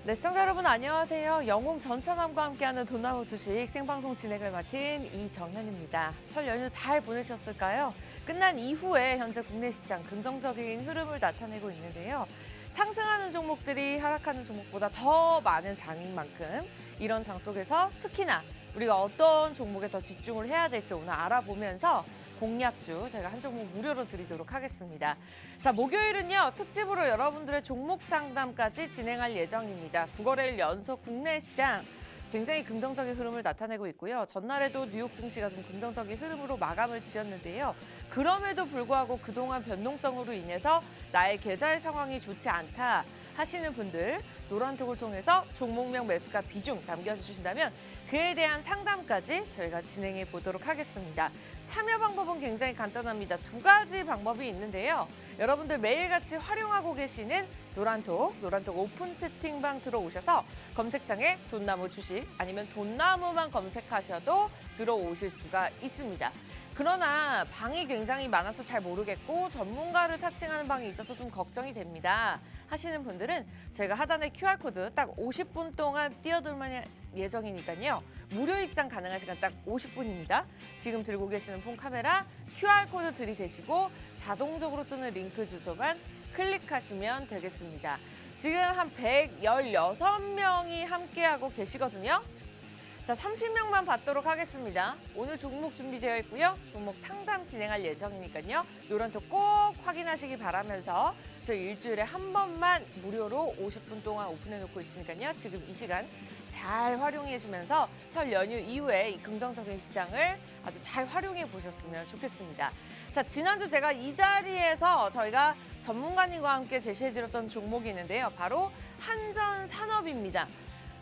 네, 시청자 여러분 안녕하세요. 영웅 전천함과 함께하는 돈나무 주식 생방송 진행을 맡은 이정현입니다. 설 연휴 잘 보내셨을까요? 끝난 이후에 현재 국내 시장 긍정적인 흐름을 나타내고 있는데요. 상승하는 종목들이 하락하는 종목보다 더 많은 장인 만큼 이런 장 속에서 특히나 우리가 어떤 종목에 더 집중을 해야 될지 오늘 알아보면서 공략주 저희가 한 종목 무료로 드리도록 하겠습니다. 자, 목요일은요. 특집으로 여러분들의 종목 상담까지 진행할 예정입니다. 9거래일 연속 국내 시장 굉장히 긍정적인 흐름을 나타내고 있고요. 전날에도 뉴욕 증시가 좀 긍정적인 흐름으로 마감을 지었는데요. 그럼에도 불구하고 그동안 변동성으로 인해서 나의 계좌의 상황이 좋지 않다 하시는 분들 노란톡을 통해서 종목명 매수가 비중 남겨주신다면 그에 대한 상담까지 저희가 진행해 보도록 하겠습니다. 참여 방법은 굉장히 간단합니다. 두 가지 방법이 있는데요. 여러분들 매일같이 활용하고 계시는 노란톡 오픈 채팅방 들어오셔서 검색창에 돈나무 주식 아니면 돈나무만 검색하셔도 들어오실 수가 있습니다. 그러나 방이 굉장히 많아서 잘 모르겠고 전문가를 사칭하는 방이 있어서 좀 걱정이 됩니다 하시는 분들은 제가 하단에 QR코드 딱 50분 동안 띄워둘만 예정이니까요. 무료 입장 가능한 시간 딱 50분입니다. 지금 들고 계시는 폰 카메라 QR코드 들이대시고 자동적으로 뜨는 링크 주소만 클릭하시면 되겠습니다. 지금 한 116명이 함께하고 계시거든요. 자, 30명만 받도록 하겠습니다. 오늘 종목 준비되어 있고요. 종목 상담 진행할 예정이니까요. 노란톡 꼭 확인하시기 바라면서 저희 일주일에 한 번만 무료로 50분 동안 오픈해놓고 있으니까요. 지금 이 시간 잘 활용하시면서 설 연휴 이후에 이 긍정적인 시장을 아주 잘 활용해 보셨으면 좋겠습니다. 자, 지난주 제가 이 자리에서 저희가 전문가님과 함께 제시해드렸던 종목이 있는데요. 바로 한전산업입니다.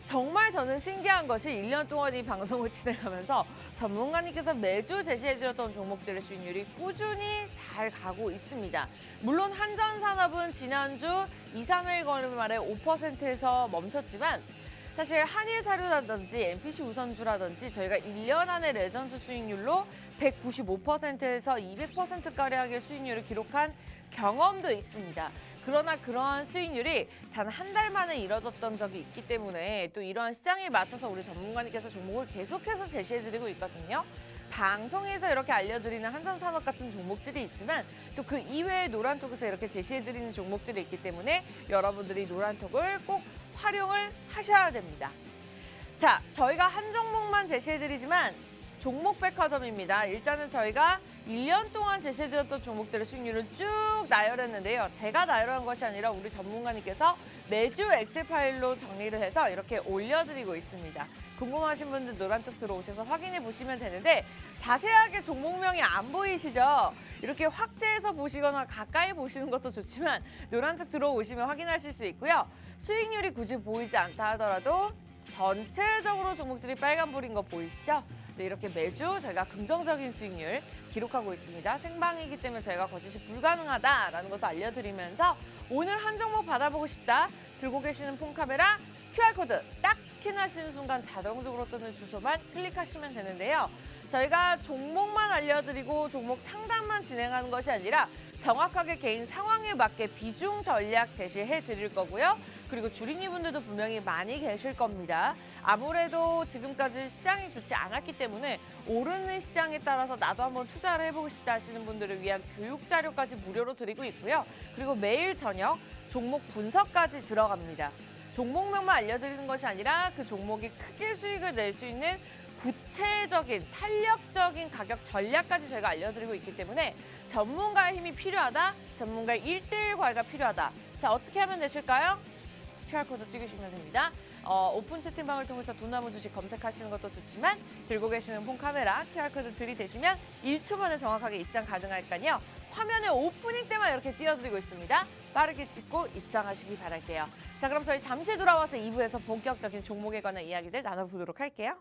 정말 저는 신기한 것이 1년 동안 이 방송을 진행하면서 전문가님께서 매주 제시해드렸던 종목들의 수익률이 꾸준히 잘 가고 있습니다. 물론 한전산업은 지난주 2, 3일 거래 말에 5%에서 멈췄지만 사실 한일사료라든지 MPC 우선주라든지 저희가 1년 안에 레전드 수익률로 195%에서 200%가량의 수익률을 기록한 경험도 있습니다. 그러나 그러한 수익률이 단 한 달 만에 이뤄졌던 적이 있기 때문에 또 이러한 시장에 맞춰서 우리 전문가님께서 종목을 계속해서 제시해드리고 있거든요. 방송에서 이렇게 알려드리는 한전산업 같은 종목들이 있지만 또 그 이외의 노란톡에서 이렇게 제시해드리는 종목들이 있기 때문에 여러분들이 노란톡을 꼭 활용을 하셔야 됩니다. 자, 저희가 한 종목만 제시해드리지만 종목백화점입니다. 일단은 저희가 1년 동안 제시해드렸던 종목들의 수익률을 쭉 나열했는데요. 제가 나열한 것이 아니라 우리 전문가님께서 매주 엑셀 파일로 정리를 해서 이렇게 올려드리고 있습니다. 궁금하신 분들 노란톡 들어오셔서 확인해 보시면 되는데 자세하게 종목명이 안 보이시죠? 이렇게 확대해서 보시거나 가까이 보시는 것도 좋지만 노란톡 들어오시면 확인하실 수 있고요. 수익률이 굳이 보이지 않다 하더라도 전체적으로 종목들이 빨간불인 거 보이시죠? 네, 이렇게 매주 저희가 긍정적인 수익률 기록하고 있습니다. 생방이기 때문에 저희가 거짓이 불가능하다라는 것을 알려드리면서 오늘 한 종목 받아보고 싶다. 들고 계시는 폰 카메라 QR코드 딱 스캔하시는 순간 자동적으로 뜨는 주소만 클릭하시면 되는데요. 저희가 종목만 알려드리고 종목 상담만 진행하는 것이 아니라 정확하게 개인 상황에 맞게 비중 전략 제시해 드릴 거고요. 그리고 주린이분들도 분명히 많이 계실 겁니다. 아무래도 지금까지 시장이 좋지 않았기 때문에 오르는 시장에 따라서 나도 한번 투자를 해보고 싶다 하시는 분들을 위한 교육 자료까지 무료로 드리고 있고요. 그리고 매일 저녁 종목 분석까지 들어갑니다. 종목명만 알려드리는 것이 아니라 그 종목이 크게 수익을 낼 수 있는 구체적인 탄력적인 가격 전략까지 저희가 알려드리고 있기 때문에 전문가의 힘이 필요하다, 전문가의 1:1 과외가 필요하다. 자, 어떻게 하면 되실까요? QR코드 찍으시면 됩니다. 오픈 채팅방을 통해서 돈나무 주식 검색하시는 것도 좋지만 들고 계시는 폰 카메라 QR코드 들이대시면 1초 만에 정확하게 입장 가능하니까요. 화면에 오프닝 때만 이렇게 띄워드리고 있습니다. 빠르게 찍고 입장하시기 바랄게요. 자, 그럼 저희 잠시 돌아와서 2부에서 본격적인 종목에 관한 이야기들 나눠보도록 할게요.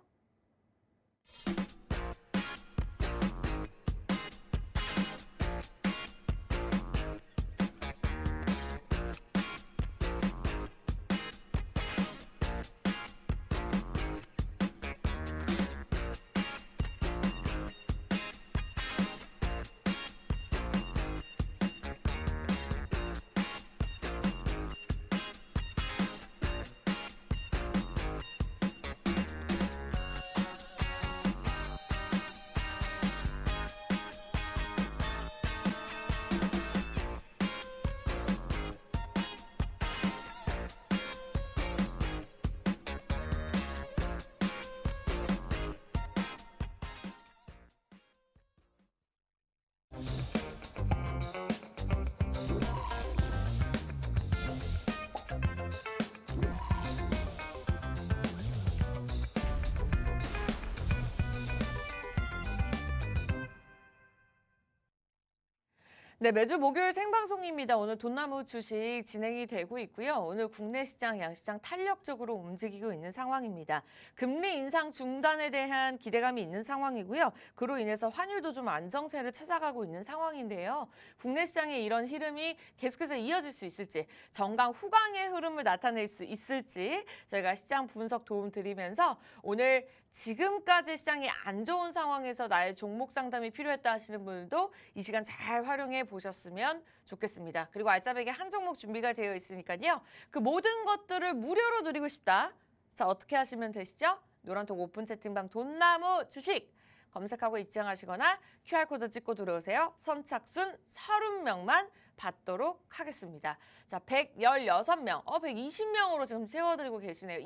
네, 매주 목요일 생방송입니다. 오늘 돈나무 주식 진행이 되고 있고요. 오늘 국내 시장, 양시장 탄력적으로 움직이고 있는 상황입니다. 금리 인상 중단에 대한 기대감이 있는 상황이고요. 그로 인해서 환율도 좀 안정세를 찾아가고 있는 상황인데요. 국내 시장의 이런 흐름이 계속해서 이어질 수 있을지, 정강 후강의 흐름을 나타낼 수 있을지 저희가 시장 분석 도움 드리면서 오늘 지금까지 시장이 안 좋은 상황에서 나의 종목 상담이 필요했다 하시는 분들도 이 시간 잘 활용해 보셨으면 좋겠습니다. 그리고 알짜배기 한 종목 준비가 되어 있으니까요. 그 모든 것들을 무료로 드리고 싶다. 자, 어떻게 하시면 되시죠? 노란톡 오픈 채팅방 돈나무 주식 검색하고 입장하시거나 QR코드 찍고 들어오세요. 선착순 30명만 받도록 하겠습니다. 자, 116명, 120명으로 지금 채워드리고 계시네요.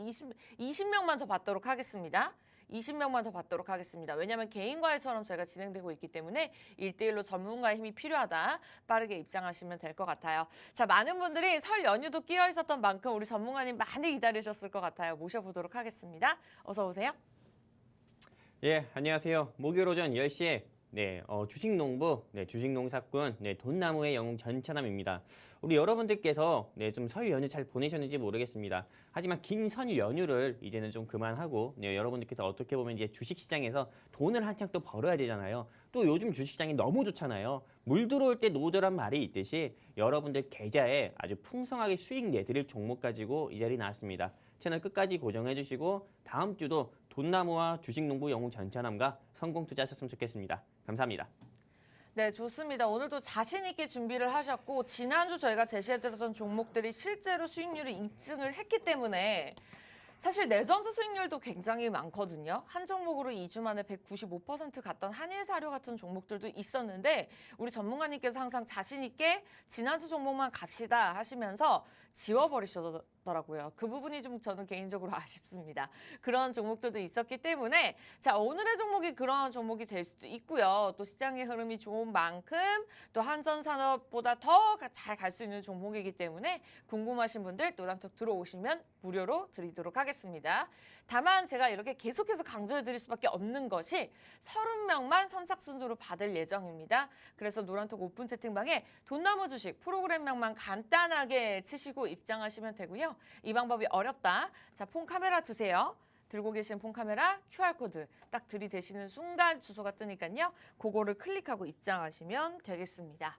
20명만 더 받도록 하겠습니다. 20명만 더 받도록 하겠습니다. 왜냐하면 개인 과외처럼 저희가 진행되고 있기 때문에 1대1로 전문가의 힘이 필요하다. 빠르게 입장하시면 될 것 같아요. 자, 많은 분들이 설 연휴도 끼어 있었던 만큼 우리 전문가님 많이 기다리셨을 것 같아요. 모셔보도록 하겠습니다. 어서 오세요. 예, 안녕하세요. 목요일 오전 10시에 주식농부, 주식농사꾼, 돈나무의 영웅 전찬남입니다. 우리 여러분들께서 좀 설 연휴 잘 보내셨는지 모르겠습니다. 하지만 긴 설 연휴를 이제는 좀 그만하고 여러분들께서 어떻게 보면 이제 주식시장에서 돈을 한창 또 벌어야 되잖아요. 또 요즘 주식시장이 너무 좋잖아요. 물 들어올 때 노조란 말이 있듯이 여러분들 계좌에 아주 풍성하게 수익 내드릴 종목 가지고 이 자리에 나왔습니다. 채널 끝까지 고정해 주시고 다음 주도 돈나무와 주식농부 영웅 전찬남과 성공 투자하셨으면 좋겠습니다. 감사합니다. 네, 좋습니다. 오늘도 자신 있게 준비를 하셨고 지난주 저희가 제시해드렸던 종목들이 실제로 수익률을 입증을 했기 때문에 사실 내전주 수익률도 굉장히 많거든요. 한 종목으로 2주 만에 195% 갔던 한일사료 같은 종목들도 있었는데 우리 전문가님께서 항상 자신 있게 지난주 종목만 갑시다 하시면서 지워버리셨더라고요. 그 부분이 좀 저는 개인적으로 아쉽습니다. 그런 종목들도 있었기 때문에 자, 오늘의 종목이 그런 종목이 될 수도 있고요. 또 시장의 흐름이 좋은 만큼 또 한전산업보다 더 잘 갈 수 있는 종목이기 때문에 궁금하신 분들 노란톡 들어오시면 무료로 드리도록 하겠습니다. 다만 제가 이렇게 계속해서 강조해 드릴 수밖에 없는 것이 30명만 선착순으로 받을 예정입니다. 그래서 노란톡 오픈 채팅방에 돈나무 주식 프로그램명만 간단하게 치시고 입장하시면 되고요. 이 방법이 어렵다. 자, 폰 카메라 드세요. 들고 계신 폰 카메라 QR코드 딱 들이대시는 순간 주소가 뜨니까요. 그거를 클릭하고 입장하시면 되겠습니다.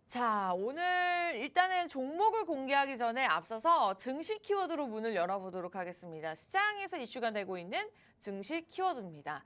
자, 오늘 일단은 종목을 공개하기 전에 앞서서 증시 키워드로 문을 열어보도록 하겠습니다. 시장에서 이슈가 되고 있는 증시 키워드입니다.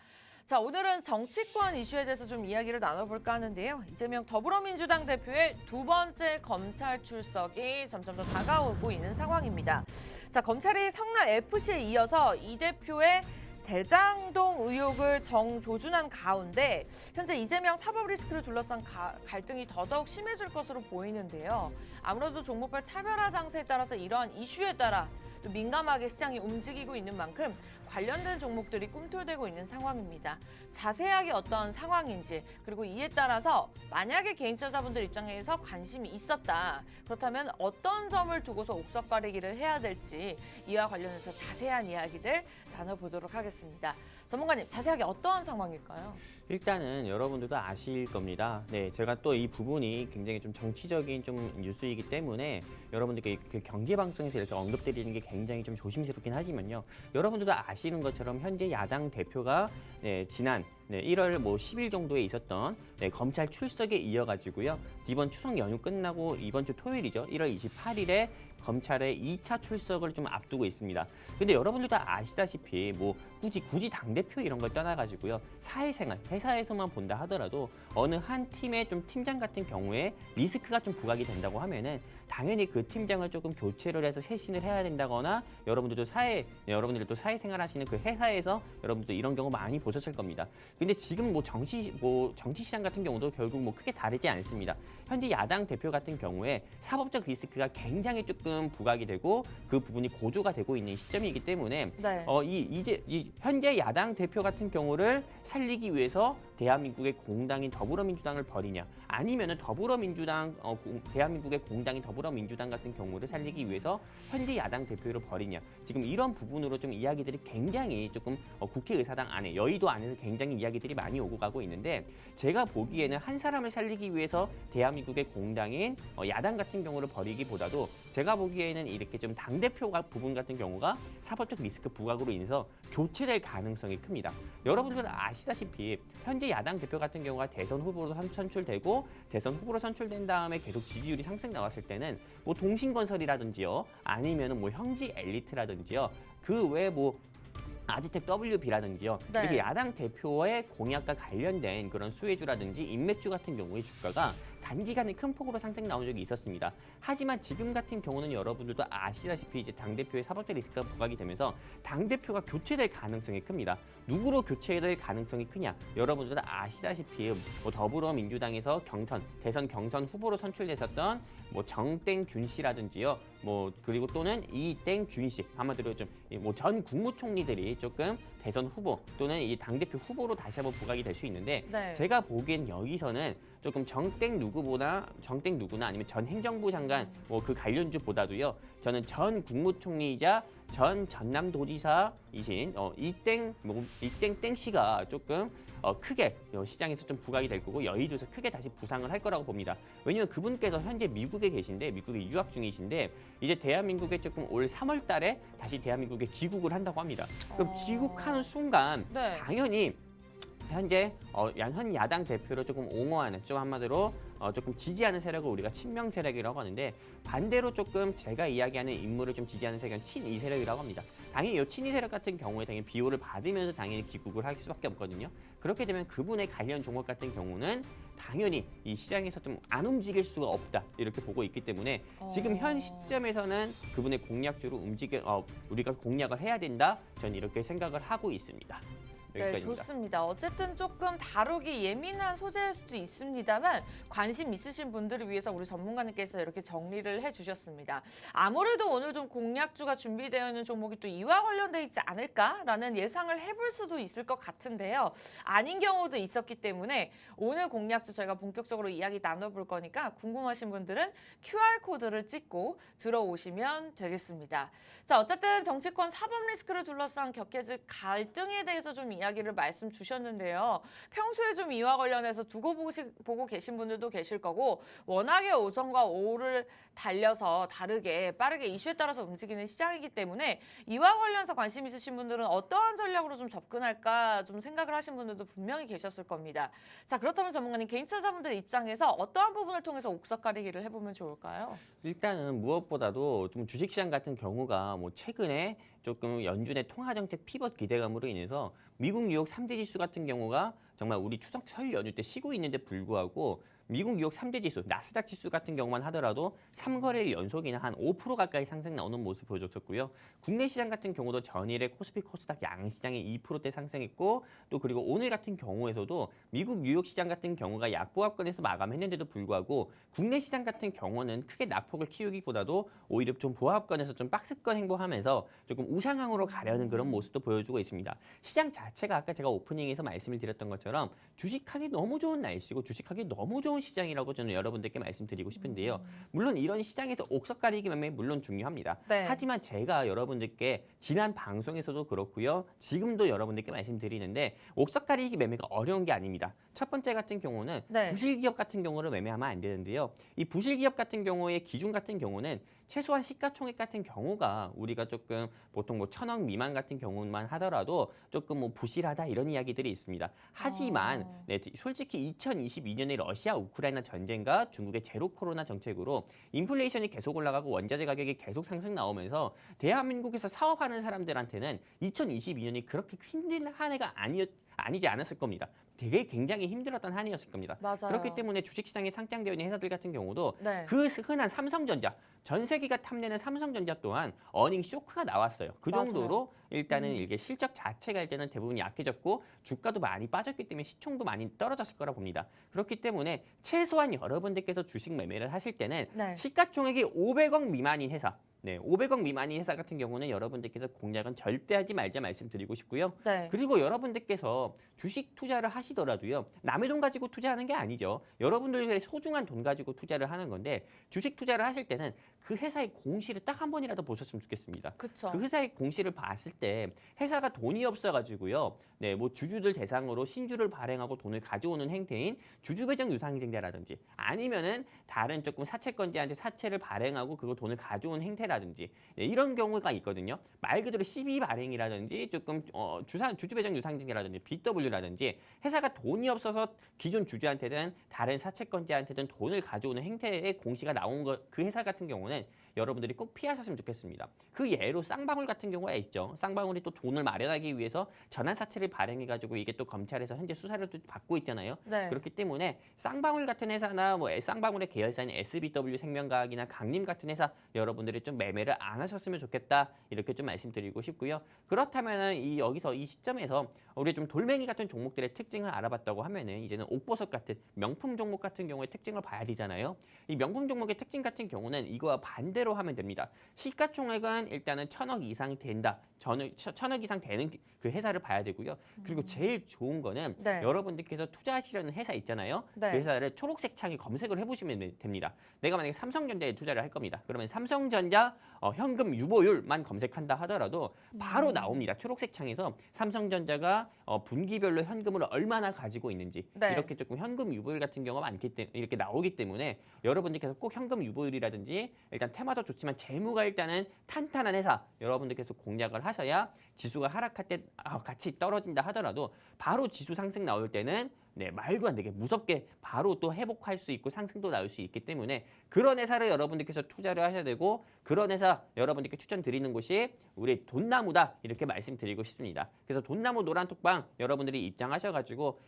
자, 오늘은 정치권 이슈에 대해서 좀 이야기를 나눠볼까 하는데요. 이재명 더불어민주당 대표의 두 번째 검찰 출석이 점점 더 다가오고 있는 상황입니다. 자, 검찰이 성남 FC에 이어서 이 대표의 대장동 의혹을 정조준한 가운데 현재 이재명 사법 리스크를 둘러싼 갈등이 더더욱 심해질 것으로 보이는데요. 아무래도 종목별 차별화 장세에 따라서 이러한 이슈에 따라 또 민감하게 시장이 움직이고 있는 만큼 관련된 종목들이 꿈틀대고 있는 상황입니다. 자세하게 어떤 상황인지 그리고 이에 따라서 만약에 개인 투자자분들 입장에서 관심이 있었다. 그렇다면 어떤 점을 두고서 옥석 가리기를 해야 될지 이와 관련해서 자세한 이야기들 나눠보도록 하겠습니다. 전문가님, 자세하게 어떠한 상황일까요? 일단은 여러분들도 아실 겁니다. 제가 또 이 부분이 굉장히 좀 정치적인 좀 뉴스이기 때문에 여러분들께 그 경제 방송에서 이렇게 언급드리는 게 굉장히 좀 조심스럽긴 하지만요. 여러분들도 아시는 것처럼 현재 야당 대표가 지난 1월 10일 정도에 있었던 검찰 출석에 이어가지고요. 이번 추석 연휴 끝나고 이번 주 토요일이죠. 1월 28일에 검찰의 2차 출석을 좀 앞두고 있습니다. 근데 여러분들도 아시다시피 굳이 당대표 이런 걸 떠나가지고요. 사회생활, 회사에서만 본다 하더라도 어느 한 팀의 좀 팀장 같은 경우에 리스크가 좀 부각이 된다고 하면은 당연히 그 팀장을 조금 교체를 해서 쇄신을 해야 된다거나 여러분들도 사회생활 하시는 그 회사에서 여러분들도 이런 경우 많이 보셨을 겁니다. 근데 지금 정치 시장 같은 경우도 결국 크게 다르지 않습니다. 현재 야당 대표 같은 경우에 사법적 리스크가 굉장히 조금 부각이 되고 그 부분이 고조가 되고 있는 시점이기 때문에 현재 야당 대표 같은 경우를 살리기 위해서 대한민국의 공당인 더불어민주당을 버리냐 아니면은 대한민국의 공당인 더불어민주당 같은 경우를 살리기 위해서 현재 야당 대표를 버리냐 지금 이런 부분으로 좀 이야기들이 굉장히 조금 국회의사당 안에 여의도 안에서 굉장히 이야기들이 많이 오고 가고 있는데 제가 보기에는 한 사람을 살리기 위해서 대한민국의 공당인 야당 같은 경우를 벌이기보다도 제가 보기에는 이렇게 좀 당대표 부분 같은 경우가 사법적 리스크 부각으로 인해서 교체될 가능성이 큽니다. 여러분들 아시다시피 현재 야당 대표 같은 경우가 대선 후보로 선출되고 대선 후보로 선출된 다음에 계속 지지율이 상승 나왔을 때는 뭐 동신건설이라든지요, 아니면은 뭐 형지 엘리트라든지요, 그 외에 뭐 아지텍 WB라든지요. 네. 이렇게 야당 대표의 공약과 관련된 그런 수혜주라든지 인맥주 같은 경우의 주가가 단기간에 큰 폭으로 상승 나온 적이 있었습니다. 하지만 지금 같은 경우는 여러분들도 아시다시피 이제 당대표의 사법적 리스크가 부각이 되면서 당대표가 교체될 가능성이 큽니다. 누구로 교체될 가능성이 크냐? 여러분들도 아시다시피 뭐 더불어민주당에서 대선 경선 후보로 선출됐었던 뭐 정땡균 씨라든지요. 뭐 그리고 또는 이땡균 씨, 한마디로 좀 뭐 전 국무총리들이 조금 대선 후보 또는 이 당대표 후보로 다시 한번 부각이 될 수 있는데 네. 제가 보기엔 여기서는 조금 정땡 누구나 아니면 전 행정부 장관 뭐 그 관련주보다도요. 저는 전 국무총리이자 전 전남도지사이신 이땡땡 씨가 조금 크게 시장에서 좀 부각이 될 거고 여의도에서 크게 다시 부상을 할 거라고 봅니다. 왜냐하면 그분께서 현재 미국에 계신데 미국에 유학 중이신데 이제 대한민국에 조금 올 3월 달에 다시 대한민국에 귀국을 한다고 합니다. 그럼 귀국하는 순간 네. 당연히 현재 현 야당 대표를 조금 옹호하는, 좀 한마디로 조금 지지하는 세력을 우리가 친명 세력이라고 하는데 반대로 조금 제가 이야기하는 인물을 좀 지지하는 세력은 친이 세력이라고 합니다. 당연히 이 친이 세력 같은 경우에 당연히 비호를 받으면서 당연히 귀국을 할 수밖에 없거든요. 그렇게 되면 그분의 관련 종목 같은 경우는 당연히 이 시장에서 좀 안 움직일 수가 없다 이렇게 보고 있기 때문에 지금 현 시점에서는 그분의 공약주로 우리가 공략을 해야 된다. 저는 이렇게 생각을 하고 있습니다. 네, 여기까지입니다. 좋습니다. 어쨌든 조금 다루기 예민한 소재일 수도 있습니다만 관심 있으신 분들을 위해서 우리 전문가님께서 이렇게 정리를 해주셨습니다. 아무래도 오늘 좀 공략주가 준비되어 있는 종목이 또 이와 관련돼 있지 않을까라는 예상을 해볼 수도 있을 것 같은데요. 아닌 경우도 있었기 때문에 오늘 공략주 저희가 본격적으로 이야기 나눠볼 거니까 궁금하신 분들은 QR코드를 찍고 들어오시면 되겠습니다. 자, 어쨌든 정치권 사법 리스크를 둘러싼 격해질 갈등에 대해서 좀 이야기를 말씀 주셨는데요. 평소에 좀 이와 관련해서 두고 보고 계신 분들도 계실 거고 워낙에 오전과 오후를 달려서 다르게 빠르게 이슈에 따라서 움직이는 시장이기 때문에 이와 관련해서 관심 있으신 분들은 어떠한 전략으로 좀 접근할까 좀 생각을 하신 분들도 분명히 계셨을 겁니다. 자, 그렇다면 전문가님 개인 투자자분들 입장에서 어떠한 부분을 통해서 옥석 가리기를 해보면 좋을까요? 일단은 무엇보다도 좀 주식시장 같은 경우가 뭐 최근에 조금 연준의 통화정책 피벗 기대감으로 인해서 미국 뉴욕 3대 지수 같은 경우가 정말 우리 추석 설 연휴 때 쉬고 있는데 불구하고 미국 뉴욕 3대 지수, 나스닥 지수 같은 경우만 하더라도 3거래일 연속이나 한 5% 가까이 상승 나오는 모습 보여줬었고요. 국내 시장 같은 경우도 전일에 코스피 코스닥 양시장이 2%대 상승했고 또 그리고 오늘 같은 경우에서도 미국 뉴욕 시장 같은 경우가 약보합권에서 마감했는데도 불구하고 국내 시장 같은 경우는 크게 낙폭을 키우기보다도 오히려 좀 보합권에서 좀 박스권 행보하면서 조금 우상향으로 가려는 그런 모습도 보여주고 있습니다. 시장 자체가 아까 제가 오프닝에서 말씀을 드렸던 것처럼 주식하기 너무 좋은 날씨고 주식하기 너무 좋은 시장이라고 저는 여러분들께 말씀드리고 싶은데요. 물론 이런 시장에서 옥석 가리기 매매 물론 중요합니다. 네. 하지만 제가 여러분들께 지난 방송에서도 그렇고요. 지금도 여러분들께 말씀드리는데 옥석 가리기 매매가 어려운 게 아닙니다. 첫 번째 같은 경우는 네. 부실기업 같은 경우를 매매하면 안 되는데요. 이 부실기업 같은 경우의 기준 같은 경우는 최소한 시가총액 같은 경우가 우리가 조금 보통 뭐 1,000억 미만 같은 경우만 하더라도 조금 뭐 부실하다 이런 이야기들이 있습니다. 하지만 네, 솔직히 2022년에 러시아 우크라이나 전쟁과 중국의 제로 코로나 정책으로 인플레이션이 계속 올라가고 원자재 가격이 계속 상승 나오면서 대한민국에서 사업하는 사람들한테는 2022년이 그렇게 힘든 한 해가 아니지 않았을 겁니다. 되게 굉장히 힘들었던 한 해였을 겁니다. 맞아요. 그렇기 때문에 주식시장에 상장되어 있는 회사들 같은 경우도 네. 그 흔한 삼성전자, 전 세계가 탐내는 삼성전자 또한 어닝 쇼크가 나왔어요. 그 맞아요. 정도로 일단은 이게 실적 자체가 일단은 대부분 약해졌고 주가도 많이 빠졌기 때문에 시총도 많이 떨어졌을 거라 봅니다. 그렇기 때문에 최소한 여러분들께서 주식 매매를 하실 때는 네. 시가총액이 500억 미만인 회사, 500억 미만인 회사 같은 경우는 여러분들께서 공략은 절대 하지 말자 말씀드리고 싶고요. 네. 그리고 여러분들께서 주식 투자를 하시더라도요. 남의 돈 가지고 투자하는 게 아니죠. 여러분들의 소중한 돈 가지고 투자를 하는 건데 주식 투자를 하실 때는 그 회사의 공시를 딱 한 번이라도 보셨으면 좋겠습니다. 그쵸. 그 회사의 공시를 봤을 때 회사가 돈이 없어가지고요. 네, 뭐 주주들 대상으로 신주를 발행하고 돈을 가져오는 행태인 주주배정 유상증자라든지 아니면은 다른 조금 사채권자한테 사채를 발행하고 그거 돈을 가져온 행태라든지 네, 이런 경우가 있거든요. 말 그대로 시비 발행이라든지 조금 주주배정 유상증자라든지 BW라든지 회사가 돈이 없어서 기존 주주한테든 다른 사채권자한테든 돈을 가져오는 행태의 공시가 나온 그 회사 같은 경우는 여러분들이 꼭 피하셨으면 좋겠습니다. 그 예로 쌍방울 같은 경우가 있죠. 쌍방울이 또 돈을 마련하기 위해서 전환사채를 발행해가지고 이게 또 검찰에서 현재 수사를 또 받고 있잖아요. 네. 그렇기 때문에 쌍방울 같은 회사나 뭐 쌍방울의 계열사인 SBW 생명과학이나 강림 같은 회사 여러분들이 좀 매매를 안 하셨으면 좋겠다 이렇게 좀 말씀드리고 싶고요. 그렇다면은 여기서 이 시점에서 우리 좀 돌멩이 같은 종목들의 특징을 알아봤다고 하면은 이제는 옥버섯 같은 명품 종목 같은 경우의 특징을 봐야 되잖아요. 이 명품 종목의 특징 같은 경우는 이거와 반대로 하면 됩니다. 시가총액은 일단은 1,000억 이상 된다. 1,000억 이상 되는 그 회사를 봐야 되고요. 그리고 제일 좋은 거는 네. 여러분들께서 투자하시려는 회사 있잖아요. 네. 그 회사를 초록색 창에 검색을 해보시면 됩니다. 내가 만약에 삼성전자에 투자를 할 겁니다. 그러면 삼성전자 현금 유보율만 검색한다 하더라도 바로 나옵니다. 초록색 창에서 삼성전자가 분기별로 현금을 얼마나 가지고 있는지 네. 이렇게 조금 현금 유보율 같은 경우가 많기 때문에 이렇게 나오기 때문에 여러분들께서 꼭 현금 유보율이라든지 일단 테마도 좋지만 재무가 일단은 탄탄한 회사 여러분들께서 공략을 하셔야 지수가 하락할 때 같이 떨어진다 하더라도 바로 지수 상승 나올 때는 네, 말도 안 되게 무섭게 바로 또 회복할 수 있고 상승도 나올 수 있기 때문에 그런 회사를 여러분들께서 투자를 하셔야 되고 그런 회사 여러분들께 추천드리는 곳이 우리 돈나무다 이렇게 말씀드리고 싶습니다. 그래서 돈나무 노란톡방 여러분들이 입장하셔가지고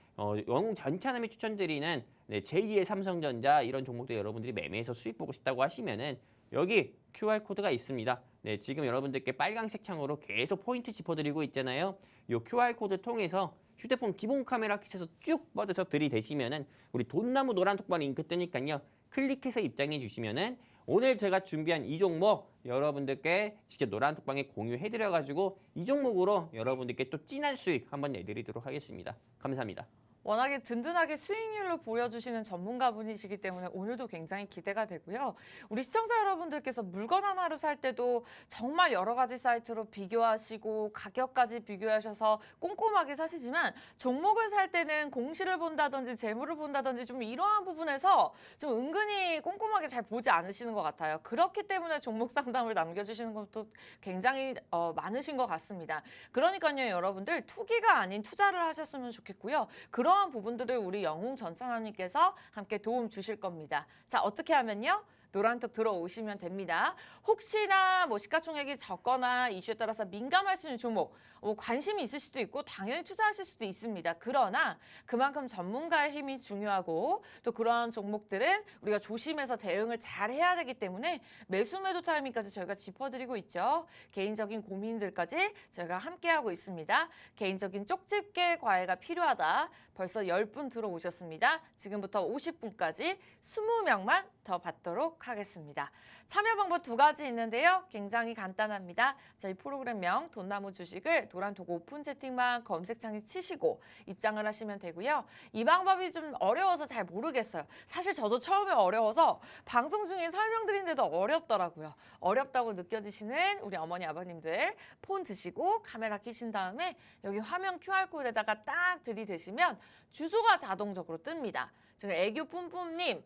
영웅 전차남이 추천드리는 네, 제2의 삼성전자 이런 종목들 여러분들이 매매해서 수익 보고 싶다고 하시면은 여기 QR코드가 있습니다. 네, 지금 여러분들께 빨간색 창으로 계속 포인트 짚어드리고 있잖아요. 이 QR코드 통해서 휴대폰 기본 카메라 킷에서 쭉 뻗어서 들이대시면은 우리 돈나무 노란톡방 링크 뜨니까요. 클릭해서 입장해 주시면은 오늘 제가 준비한 이 종목 여러분들께 직접 노란톡방에 공유해드려가지고 이 종목으로 여러분들께 또 진한 수익 한번 내드리도록 하겠습니다. 감사합니다. 워낙에 든든하게 수익률로 보여주시는 전문가분이시기 때문에 오늘도 굉장히 기대가 되고요. 우리 시청자 여러분들께서 물건 하나를 살 때도 정말 여러 가지 사이트로 비교하시고 가격까지 비교하셔서 꼼꼼하게 사시지만 종목을 살 때는 공시를 본다든지 재무를 본다든지 좀 이러한 부분에서 좀 은근히 꼼꼼하게 잘 보지 않으시는 것 같아요. 그렇기 때문에 종목 상담을 남겨주시는 것도 굉장히 많으신 것 같습니다. 그러니까요, 여러분들 투기가 아닌 투자를 하셨으면 좋겠고요. 그러한 부분들을 우리 영웅 전창남님께서 함께 도움 주실 겁니다. 자, 어떻게 하면요? 노란톡 들어오시면 됩니다. 혹시나 뭐 시가총액이 적거나 이슈에 따라서 민감할 수 있는 종목, 관심이 있을 수도 있고 당연히 투자하실 수도 있습니다. 그러나 그만큼 전문가의 힘이 중요하고 또 그러한 종목들은 우리가 조심해서 대응을 잘 해야 되기 때문에 매수 매도 타이밍까지 저희가 짚어드리고 있죠. 개인적인 고민들까지 저희가 함께하고 있습니다. 개인적인 쪽집게 과외가 필요하다. 벌써 10분 들어오셨습니다. 지금부터 50분까지 20명만 더 받도록 하겠습니다. 참여 방법 2가지 있는데요. 굉장히 간단합니다. 저희 프로그램명 돈나무 주식을 노란톡 오픈 채팅방 검색창에 치시고 입장을 하시면 되고요. 이 방법이 좀 어려워서 잘 모르겠어요. 사실 저도 처음에 어려워서 방송 중에 설명드리는데도 어렵더라고요. 어렵다고 느껴지시는 우리 어머니 아버님들 폰 드시고 카메라 켜신 다음에 여기 화면 QR코드에다가 딱 들이대시면 주소가 자동적으로 뜹니다. 지금 애교 뿜뿜님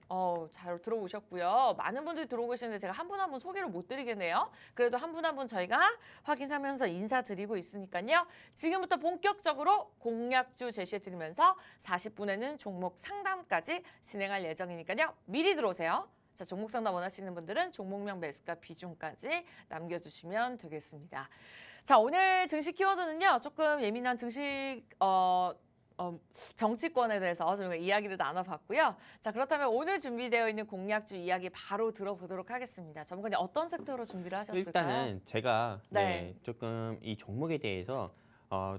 잘 들어오셨고요. 많은 분들이 들어오고 계시는데 제가 한 분 한 분 소개를 못 드리겠네요. 그래도 한 분 한 분 저희가 확인하면서 인사드리고 있으니까요. 지금부터 본격적으로 공략주 제시해드리면서 40분에는 종목 상담까지 진행할 예정이니까요. 미리 들어오세요. 자, 종목 상담 원하시는 분들은 종목명 매수가 비중까지 남겨주시면 되겠습니다. 자, 오늘 증시 키워드는요. 조금 예민한 증시 정치권에 대해서 저희가 이야기를 나눠봤고요. 자, 그렇다면 오늘 준비되어 있는 공략주 이야기 바로 들어보도록 하겠습니다. 전문가님 어떤 섹터로 준비를 하셨을까요? 일단은 제가 네. 조금 이 종목에 대해서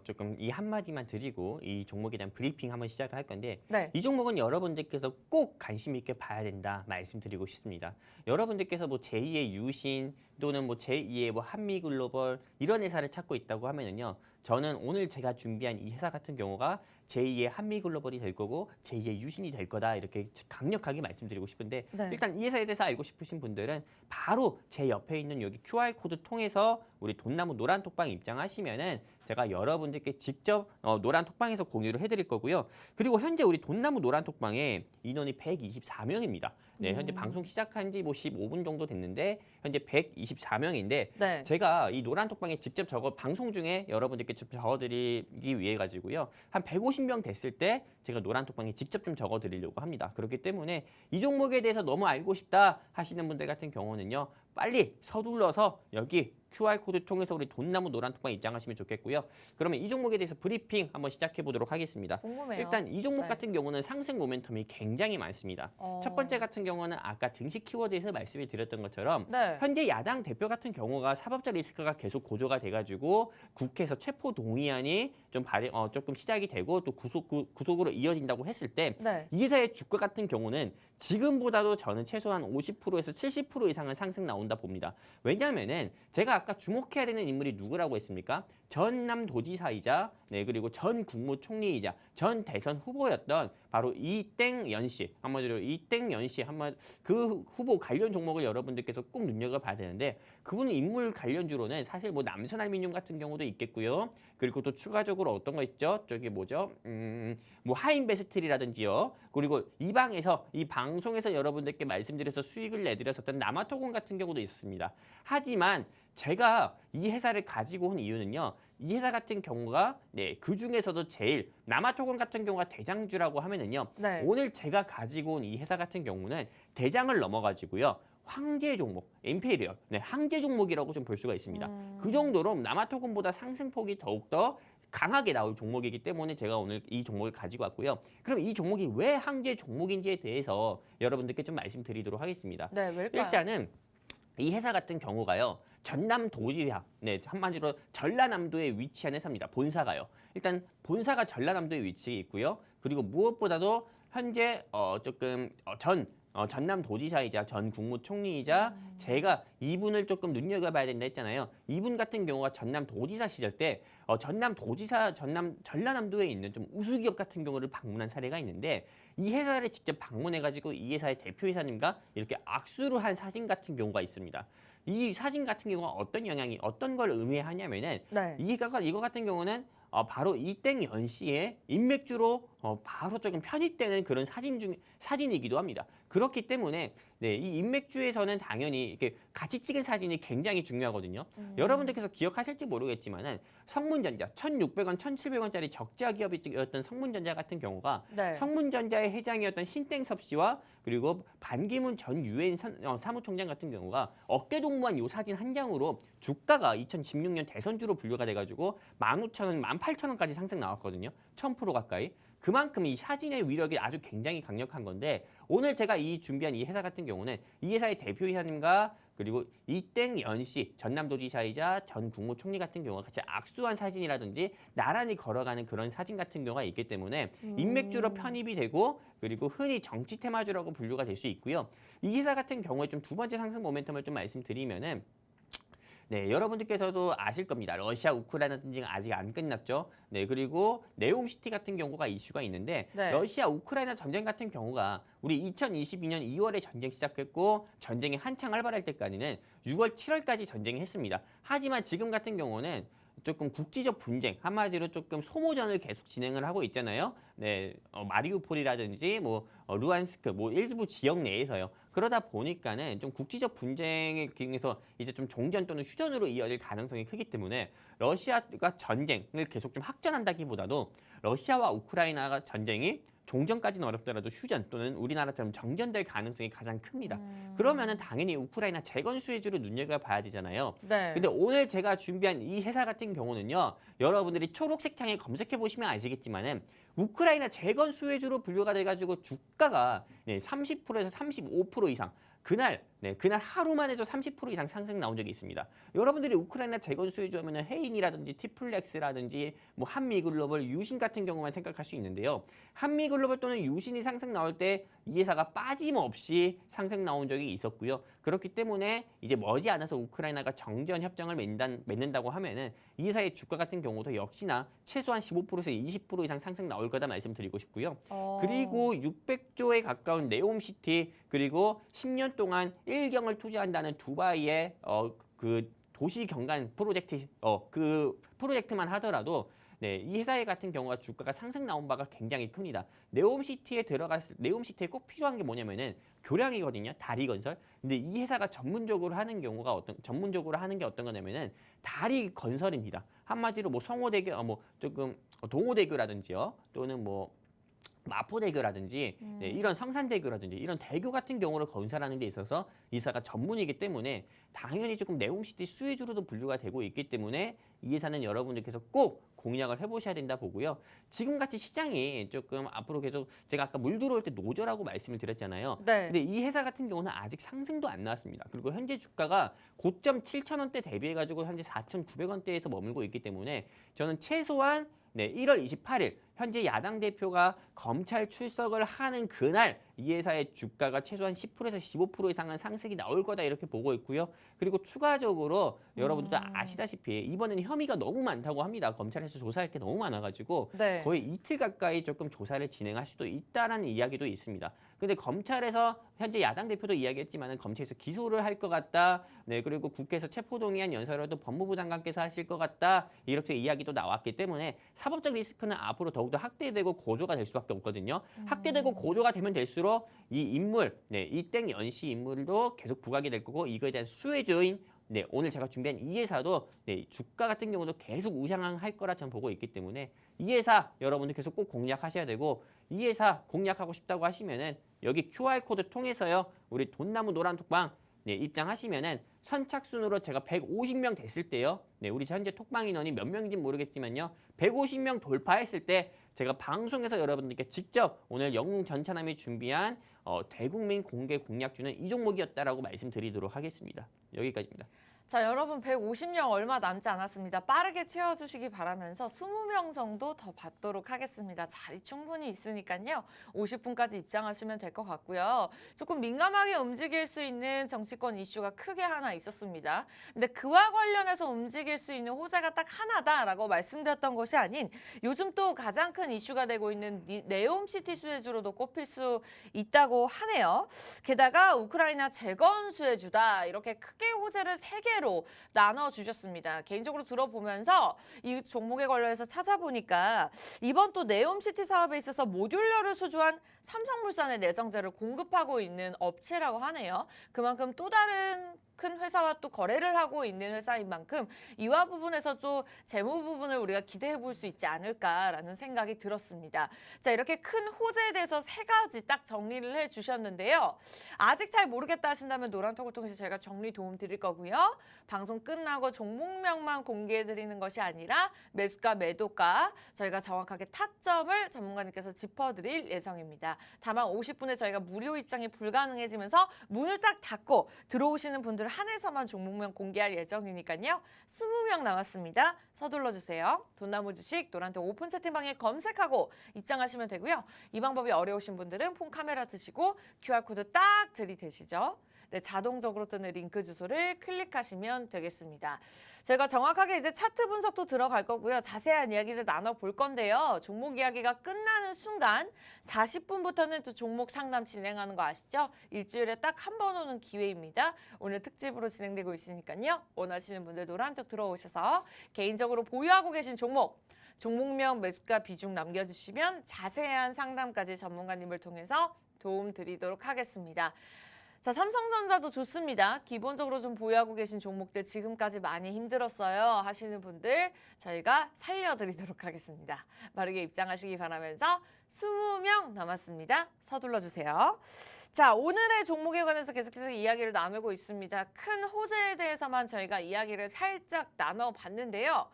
조금 이 한마디만 드리고 이 종목에 대한 브리핑 한번 시작을 할 건데 네. 이 종목은 여러분들께서 꼭 관심 있게 봐야 된다 말씀드리고 싶습니다. 여러분들께서 뭐 제2의 유신 또는 뭐 제2의 뭐 한미글로벌 이런 회사를 찾고 있다고 하면은요. 저는 오늘 제가 준비한 이 회사 같은 경우가 제2의 한미글로벌이 될 거고 제2의 유신이 될 거다 이렇게 강력하게 말씀드리고 싶은데 네. 일단 이 회사에 대해서 알고 싶으신 분들은 바로 제 옆에 있는 여기 QR코드 통해서 우리 돈나무 노란톡방 입장하시면은 제가 여러분들께 직접 노란 톡방에서 공유를 해드릴 거고요. 그리고 현재 우리 돈나무 노란 톡방에 인원이 124명입니다. 네, 현재 방송 시작한 지 뭐 15분 정도 됐는데 현재 124명인데 네. 제가 이 노란 톡방에 직접 방송 중에 여러분들께 좀 적어드리기 위해 가지고요. 한 150명 됐을 때 제가 노란 톡방에 직접 좀 적어드리려고 합니다. 그렇기 때문에 이 종목에 대해서 너무 알고 싶다 하시는 분들 같은 경우는요. 빨리 서둘러서 여기 QR코드 통해서 우리 돈나무 노란톡방 입장하시면 좋겠고요. 그러면 이 종목에 대해서 브리핑 한번 시작해 보도록 하겠습니다. 궁금해요. 일단 이 종목 네. 같은 경우는 상승 모멘텀이 굉장히 많습니다. 첫 번째 같은 경우는 아까 증시 키워드에서 말씀을 드렸던 것처럼 네. 현재 야당 대표 같은 경우가 사법적 리스크가 계속 고조가 돼가지고 국회에서 체포 동의안이 좀 조금 시작이 되고 또 구속으로 이어진다고 했을 때 네. 이 회사의 주가 같은 경우는 지금보다도 저는 최소한 50%에서 70% 이상은 상승 나온다 봅니다. 왜냐하면은 제가 아까 주목해야 되는 인물이 누구라고 했습니까? 전남도지사이자 그리고 전 국무총리이자 전 대선 후보였던 바로 이땡연 씨, 한마디로 이땡연 씨 그 후보 관련 종목을 여러분들께서 꼭 눈여겨봐야 되는데 그분은 인물 관련주로는 사실 뭐 남선알미늄 같은 경우도 있겠고요. 그리고 또 추가적으로 어떤 거 있죠? 저기 뭐죠? 뭐 하인베스트리라든지요. 그리고 이 방송에서 여러분들께 말씀드려서 수익을 내드렸었던 남아토건 같은 경우도 있었습니다. 하지만 제가 이 회사를 가지고 온 이유는요. 이 회사 같은 경우가 그 중에서도 제일 남아토건 같은 경우가 대장주라고 하면은요. 네. 오늘 제가 가지고 온 이 회사 같은 경우는 대장을 넘어가지고요. 황제 종목, 임페리얼, 황제 종목이라고 좀 볼 수가 있습니다. 그 정도로 남아토건보다 상승폭이 더욱더 강하게 나올 종목이기 때문에 제가 오늘 이 종목을 가지고 왔고요. 그럼 이 종목이 왜 황제 종목인지에 대해서 여러분들께 좀 말씀드리도록 하겠습니다. 네, 왜일까요? 일단은 이 회사 같은 경우가요. 전남도지사, 한마디로 전라남도에 위치한 회사입니다. 본사가요. 일단 본사가 전라남도에 위치해 있고요. 그리고 무엇보다도 현재 전남도지사이자 전 국무총리이자 제가 이분을 조금 눈여겨봐야 된다 했잖아요. 이분 같은 경우가 전남도지사 시절 때 전라남도에 있는 좀 우수기업 같은 경우를 방문한 사례가 있는데 이 회사를 직접 방문해가지고 이 회사의 대표이사님과 이렇게 악수를 한 사진 같은 경우가 있습니다. 이 사진 같은 경우가 어떤 걸 의미하냐면은 네. 이거 같은 경우는 바로 이땡연 씨의 인맥주로 바로 조금 편입되는 그런 사진이기도 합니다. 그렇기 때문에 이 인맥주에서는 당연히 이렇게 같이 찍은 사진이 굉장히 중요하거든요. 여러분들께서 기억하실지 모르겠지만은 성문전자 1,600원, 1,700원짜리 적자 기업이었던 성문전자 같은 경우가 네. 성문전자의 회장이었던 신땡섭 씨와 그리고 반기문 전 유엔 사무총장 같은 경우가 어깨 동무한 이 사진 한 장으로 주가가 2016년 대선주로 분류가 돼가지고 15,000원, 18,000원까지 상승 나왔거든요. 1000% 가까이. 그만큼 이 사진의 위력이 아주 굉장히 강력한 건데 오늘 제가 준비한 이 회사 같은 경우는 이 회사의 대표이사님과 그리고 이땡연 씨 전남도지사이자 전 국무총리 같은 경우가 같이 악수한 사진이라든지 나란히 걸어가는 그런 사진 같은 경우가 있기 때문에 인맥주로 편입이 되고 그리고 흔히 정치 테마주라고 분류가 될 수 있고요. 이 회사 같은 경우에 좀 두 번째 상승 모멘텀을 좀 말씀드리면은 여러분들께서도 아실 겁니다. 러시아, 우크라이나 전쟁 아직 안 끝났죠. 그리고 네옴시티 같은 경우가 이슈가 있는데 러시아, 우크라이나 전쟁 같은 경우가 우리 2022년 2월에 전쟁 시작했고 전쟁이 한창 활발할 때까지는 6월, 7월까지 전쟁을 했습니다. 하지만 지금 같은 경우는 조금 국지적 분쟁, 한마디로 조금 소모전을 계속 진행을 하고 있잖아요. 마리우폴이라든지 루안스크, 일부 지역 내에서요. 그러다 보니까는 좀 국지적 분쟁에 기능해서 이제 좀 종전 또는 휴전으로 이어질 가능성이 크기 때문에 러시아가 전쟁을 계속 좀 확전한다기보다도 러시아와 우크라이나가 전쟁이 종전까지는 어렵더라도 휴전 또는 우리나라처럼 정전될 가능성이 가장 큽니다. 그러면은 당연히 우크라이나 재건 수혜주를 눈여겨봐야 되잖아요. 네. 근데 오늘 제가 준비한 이 회사 같은 경우는요. 여러분들이 초록색 창에 검색해 보시면 아시겠지만은 우크라이나 재건 수혜주로 분류가 돼가지고 주가가 30%에서 35% 이상 그날 네, 그날 하루만 해도 30% 이상 상승 나온 적이 있습니다. 여러분들이 우크라이나 재건 수혜주 하면은 헤인이라든지 티플렉스라든지 뭐 한미글로벌, 유신 같은 경우만 생각할 수 있는데요. 한미글로벌 또는 유신이 상승 나올 때 이 회사가 빠짐없이 상승 나온 적이 있었고요. 그렇기 때문에 이제 머지않아서 우크라이나가 정전 협정을 맺는다고 하면은 이 회사의 주가 같은 경우도 역시나 최소한 15%에서 20% 이상 상승 나올 거다 말씀드리고 싶고요. 그리고 600조에 가까운 네옴시티 그리고 10년 동안 1경을 투자한다는 두바이의 그 도시 경관 프로젝트 그 프로젝트만 하더라도 네, 이 회사의 같은 경우가 주가가 상승 나온 바가 굉장히 큽니다. 네옴시티에 꼭 필요한 게 뭐냐면은 교량이거든요. 다리 건설. 근데 이 회사가 전문적으로 하는 게 어떤 거냐면은 다리 건설입니다. 한마디로 뭐 성호대교, 조금 동호대교라든지요, 또는 뭐 마포대교라든지 네, 이런 성산대교라든지 이런 대교 같은 경우를 건설하는 데 있어서 이사가 전문이기 때문에 당연히 조금 네옴시티 수혜주로도 분류가 되고 있기 때문에 이 회사는 여러분들께서 꼭 공략을 해보셔야 된다 보고요. 지금같이 시장이 조금 앞으로 계속 제가 아까 물 들어올 때 노저라고 말씀을 드렸잖아요. 네. 근데 이 회사 같은 경우는 아직 상승도 안 나왔습니다. 그리고 현재 주가가 고점 7,000원대 대비해가지고 현재 4,900원대에서 머물고 있기 때문에 저는 최소한 1월 28일 현재 야당 대표가 검찰 출석을 하는 그날 이 회사의 주가가 최소한 10%에서 15% 이상은 상승이 나올 거다 이렇게 보고 있고요. 그리고 추가적으로 여러분들도 아시다시피 이번에는 혐의가 너무 많다고 합니다. 검찰에서 조사할 게 너무 많아가지고 네. 거의 이틀 가까이 조금 조사를 진행할 수도 있다라는 이야기도 있습니다. 근데 검찰에서 현재 야당 대표도 이야기했지만은 검찰에서 기소를 할 것 같다. 네, 그리고 국회에서 체포동의안 연설도 법무부 장관께서 하실 것 같다. 이렇게 이야기도 나왔기 때문에 사법적 리스크는 앞으로 더욱더 확대되고 고조가 될 수밖에 없거든요. 확대되고 고조가 되면 될수록 이 인물, 이땡 연씨 인물도 계속 부각이 될 거고 이거에 대한 수혜주인 오늘 제가 준비한 이 회사도 주가 같은 경우도 계속 우상향할 거라 저는 보고 있기 때문에 이 회사 여러분들 계속 꼭 공략하셔야 되고 이 회사 공략하고 싶다고 하시면은 여기 QR코드 통해서요. 우리 돈나무 노란톡방 입장하시면은 선착순으로 제가 150명 됐을 때요. 우리 현재 톡방 인원이 몇 명인지 모르겠지만요. 150명 돌파했을 때 제가 방송에서 여러분들께 직접 오늘 영웅 전차남이 준비한 대국민 공개 공략주는 이 종목이었다라고 말씀드리도록 하겠습니다. 여기까지입니다. 자, 여러분 150명 얼마 남지 않았습니다. 빠르게 채워주시기 바라면서 20명 정도 더 받도록 하겠습니다. 자리 충분히 있으니까요. 50분까지 입장하시면 될 것 같고요. 조금 민감하게 움직일 수 있는 정치권 이슈가 크게 하나 있었습니다. 근데 그와 관련해서 움직일 수 있는 호재가 딱 하나다라고 말씀드렸던 것이 아닌 요즘 또 가장 큰 이슈가 되고 있는 네옴시티 수혜주로도 꼽힐 수 있다고 하네요. 게다가 우크라이나 재건 수혜주다. 이렇게 크게 호재를 3개로 나눠주셨습니다. 개인적으로 들어보면서 이 종목에 관련해서 찾아보니까 이번 또 네옴시티 사업에 있어서 모듈러를 수주한 삼성물산의 내정재를 공급하고 있는 업체라고 하네요. 그만큼 또 다른 큰 회사와 또 거래를 하고 있는 회사인 만큼 이와 부분에서 또 재무 부분을 우리가 기대해 볼 수 있지 않을까라는 생각이 들었습니다. 자, 이렇게 큰 호재에 대해서 3가지 딱 정리를 해주셨는데요. 아직 잘 모르겠다 하신다면 노란톡을 통해서 제가 정리 도움 드릴 거고요. 방송 끝나고 종목명만 공개해 드리는 것이 아니라 매수가, 매도가 저희가 정확하게 타점을 전문가님께서 짚어드릴 예정입니다. 다만 50분에 저희가 무료 입장이 불가능해지면서 문을 딱 닫고 들어오시는 분들 한해서만 종목명 공개할 예정이니까요. 20명 남았습니다. 서둘러 주세요. 돈나무 주식 노란톡 오픈 채팅방에 검색하고 입장하시면 되고요. 이 방법이 어려우신 분들은 폰 카메라 드시고 QR코드 딱 들이대시죠. 네, 자동적으로 뜨는 링크 주소를 클릭하시면 되겠습니다. 제가 정확하게 이제 차트 분석도 들어갈 거고요. 자세한 이야기를 나눠볼 건데요. 종목 이야기가 끝나는 순간 40분부터는 또 종목 상담 진행하는 거 아시죠? 일주일에 딱 한 번 오는 기회입니다. 오늘 특집으로 진행되고 있으니까요. 원하시는 분들 노란톡 들어오셔서 개인적으로 보유하고 계신 종목명, 매수가 비중 남겨주시면 자세한 상담까지 전문가님을 통해서 도움 드리도록 하겠습니다. 자, 삼성전자도 좋습니다. 기본적으로 좀 보유하고 계신 종목들 지금까지 많이 힘들었어요 하시는 분들 저희가 살려드리도록 하겠습니다. 빠르게 입장하시기 바라면서 20명 남았습니다. 서둘러 주세요. 자, 오늘의 종목에 관해서 계속해서 이야기를 나누고 있습니다. 큰 호재에 대해서만 저희가 이야기를 살짝 나눠봤는데요.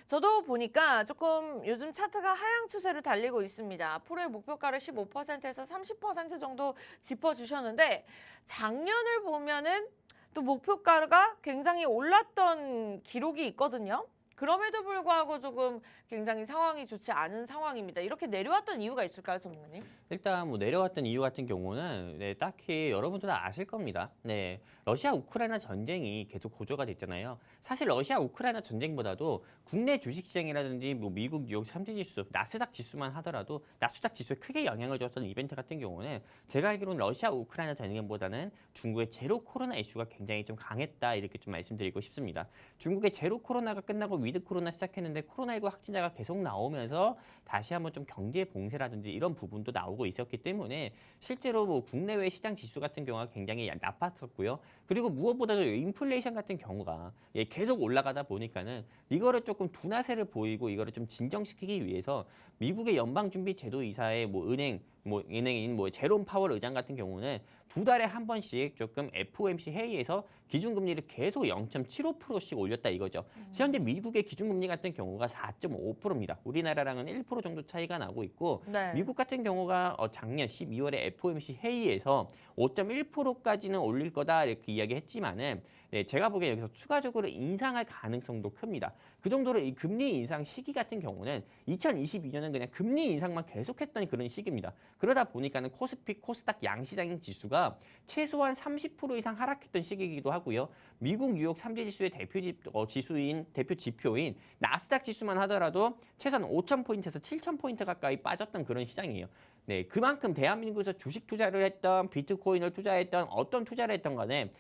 저도 보니까 조금 요즘 차트가 하향 추세를 달리고 있습니다. 앞으로의 목표가를 15%에서 30% 정도 짚어주셨는데 작년을 보면은 또 목표가가 굉장히 올랐던 기록이 있거든요. 그럼에도 불구하고 조금 굉장히 상황이 좋지 않은 상황입니다. 이렇게 내려왔던 이유가 있을까요, 전문가님? 일단 뭐 내려왔던 이유 같은 경우는 딱히 여러분들 다 아실 겁니다. 네, 러시아 우크라이나 전쟁이 계속 고조가 됐잖아요. 사실 러시아 우크라이나 전쟁보다도 국내 주식시장이라든지 뭐 미국 뉴욕 3대 지수, 나스닥 지수만 하더라도 나스닥 지수에 크게 영향을 줬던 이벤트 같은 경우는 제가 알기로는 러시아 우크라이나 전쟁보다는 중국의 제로 코로나 이슈가 굉장히 좀 강했다 이렇게 좀 말씀드리고 싶습니다. 중국의 제로 코로나가 끝나고 위드 코로나 시작했는데 코로나19 확진자가 계속 나오면서 다시 한번 좀 경제 봉쇄라든지 이런 부분도 나오고 있었기 때문에 실제로 뭐 국내외 시장 지수 같은 경우가 굉장히 나빴었고요. 그리고 무엇보다도 인플레이션 같은 경우가 계속 올라가다 보니까는 이거를 조금 둔화세를 보이고 이거를 좀 진정시키기 위해서 미국의 연방준비제도이사의 뭐 은행인 뭐 제롬 파월 의장 같은 경우는 2달에 한 번씩 조금 FOMC 회의에서 기준금리를 계속 0.75%씩 올렸다 이거죠. 현재 미국의 기준금리 같은 경우가 4.5%입니다. 우리나라랑은 1% 정도 차이가 나고 있고 네. 미국 같은 경우가 작년 12월에 FOMC 회의에서 5.1%까지는 올릴 거다 이렇게 이야기했지만은 제가 보기엔 여기서 추가적으로 인상할 가능성도 큽니다. 그 정도로 이 금리 인상 시기 같은 경우는 2022년은 그냥 금리 인상만 계속했던 그런 시기입니다. 그러다 보니까는 코스피, 코스닥 양시장 지수가 최소한 30% 이상 하락했던 시기이기도 하고요. 미국 뉴욕 3대 지수의 대표 지표인 나스닥 지수만 하더라도 최소한 5,000포인트에서 7,000포인트 가까이 빠졌던 그런 시장이에요. 네, 그만큼 대한민국에서 주식 투자를 했던 비트코인을 투자했던 어떤 투자를 했던 간에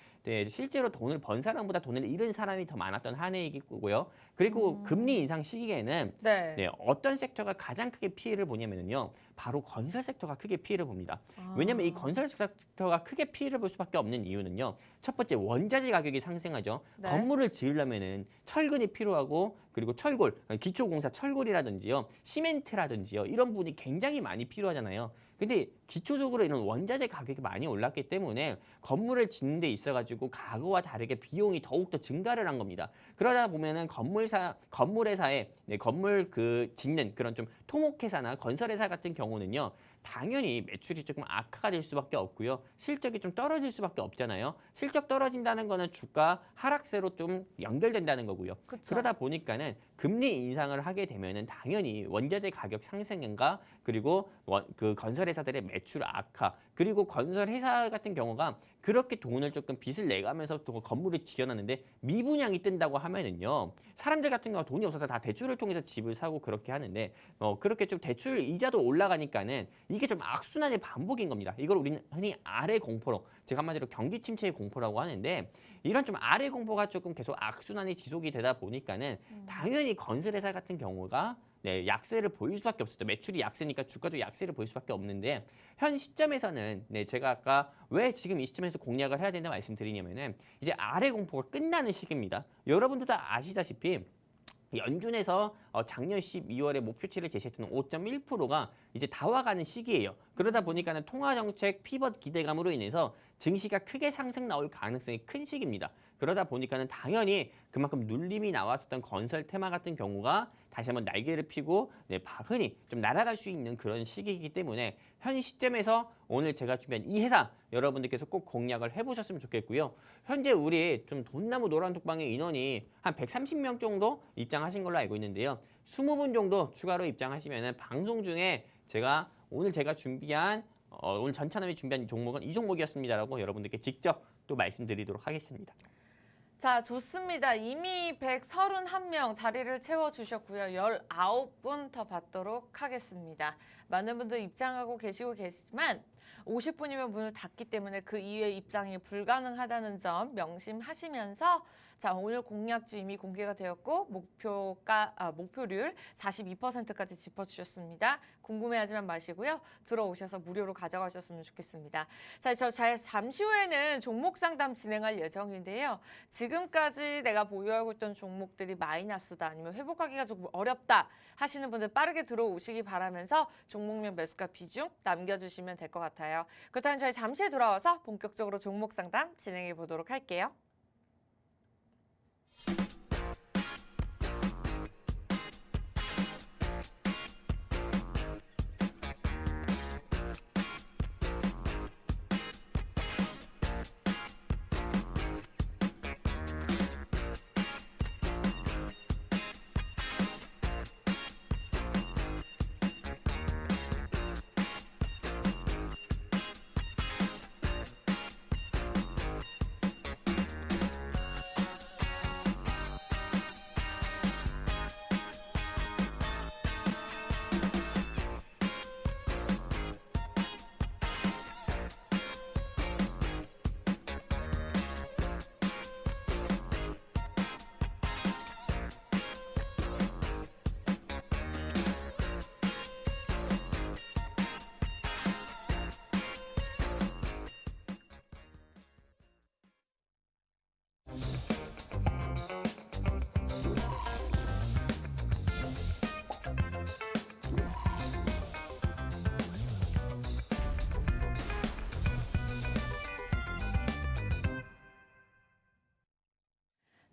실제로 돈을 번 사람보다 돈을 잃은 사람이 더 많았던 한 해이고요. 그리고 금리 인상 시기에는 네. 어떤 섹터가 가장 크게 피해를 보냐면요. 바로 건설 섹터가 크게 피해를 봅니다. 왜냐하면 이 건설 섹터가 크게 피해를 볼 수밖에 없는 이유는요. 첫 번째 원자재 가격이 상승하죠. 네. 건물을 지으려면은 철근이 필요하고 그리고 철골, 기초공사 철골이라든지요, 시멘트라든지요 이런 부분이 굉장히 많이 필요하잖아요. 근데 기초적으로 이런 원자재 가격이 많이 올랐기 때문에 건물을 짓는 데 있어가지고 과거와 다르게 비용이 더욱더 증가를 한 겁니다. 그러다 보면은 건물회사에 건물 짓는 그런 좀 토목회사나 건설회사 같은 경우는요. 당연히 매출이 조금 악화가 될 수밖에 없고요. 실적이 좀 떨어질 수밖에 없잖아요. 실적 떨어진다는 거는 주가 하락세로 좀 연결된다는 거고요. 그쵸. 그러다 보니까는 금리 인상을 하게 되면은 당연히 원자재 가격 상승과 그리고 그 건설회사들의 매출 악화 그리고 건설회사 같은 경우가 그렇게 돈을 조금 빚을 내가면서 또 건물을 지어놨는데 미분양이 뜬다고 하면은요 사람들 같은 경우가 돈이 없어서 다 대출을 통해서 집을 사고 그렇게 하는데 그렇게 좀 대출 이자도 올라가니까는 이게 좀 악순환의 반복인 겁니다. 이걸 우리는 흔히 아래 공포로 즉 한마디로 경기 침체의 공포라고 하는데 이런 좀 아래 공포가 조금 계속 악순환이 지속이 되다 보니까는 당연히 건설회사 같은 경우가 약세를 보일 수밖에 없었죠. 매출이 약세니까 주가도 약세를 보일 수밖에 없는데 현 시점에서는 제가 아까 왜 지금 이 시점에서 공략을 해야 된다 말씀드리냐면은 이제 아래 공포가 끝나는 시기입니다. 여러분들 다 아시다시피 연준에서 작년 12월에 목표치를 제시했던 5.1%가 이제 다 와가는 시기예요. 그러다 보니까는 통화정책 피벗 기대감으로 인해서 증시가 크게 상승 나올 가능성이 큰 시기입니다. 그러다 보니까는 당연히 그만큼 눌림이 나왔었던 건설 테마 같은 경우가 다시 한번 날개를 펴고 흔히 좀 날아갈 수 있는 그런 시기이기 때문에 현 시점에서 오늘 제가 준비한 이 회사 여러분들께서 꼭 공략을 해보셨으면 좋겠고요. 현재 우리 좀 돈나무 노란톡방의 인원이 한 130명 정도 입장하신 걸로 알고 있는데요. 20분 정도 추가로 입장하시면은 방송 중에 오늘 제가 준비한 오늘 전차남이 준비한 종목은 이 종목이었습니다라고 여러분들께 직접 또 말씀드리도록 하겠습니다. 자, 좋습니다. 이미 131명 자리를 채워주셨고요. 19분 더 받도록 하겠습니다. 많은 분들 입장하고 계시지만 50분이면 문을 닫기 때문에 그 이후에 입장이 불가능하다는 점 명심하시면서 자, 오늘 공략주 이미 공개가 되었고 목표율 42%까지 짚어주셨습니다. 궁금해하지만 마시고요. 들어오셔서 무료로 가져가셨으면 좋겠습니다. 자, 잠시 후에는 종목 상담 진행할 예정인데요. 지금까지 내가 보유하고 있던 종목들이 마이너스다 아니면 회복하기가 조금 어렵다 하시는 분들 빠르게 들어오시기 바라면서 종목명 매수가 비중 남겨주시면 될 것 같아요. 그렇다면 저희 잠시 후에 돌아와서 본격적으로 종목 상담 진행해 보도록 할게요.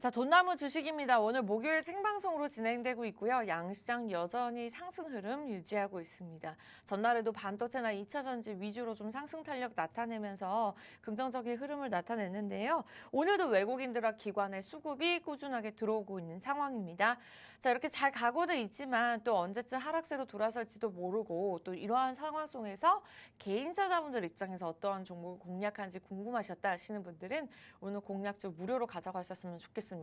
자, 돈나무 주식입니다. 오늘 목요일 생방송으로 진행되고 있고요. 양시장 여전히 상승 흐름 유지하고 있습니다. 전날에도 반도체나 2차 전지 위주로 좀 상승 탄력 나타내면서 긍정적인 흐름을 나타냈는데요. 오늘도 외국인들과 기관의 수급이 꾸준하게 들어오고 있는 상황입니다. 자, 이렇게 잘 가고는 있지만 또 언제쯤 하락세로 돌아설지도 모르고 또 이러한 상황 속에서 개인사자분들 입장에서 어떠한 종목을 공략하는지 궁금하셨다 하시는 분들은 오늘 공략주 무료로 가져가셨으면 좋겠습니다.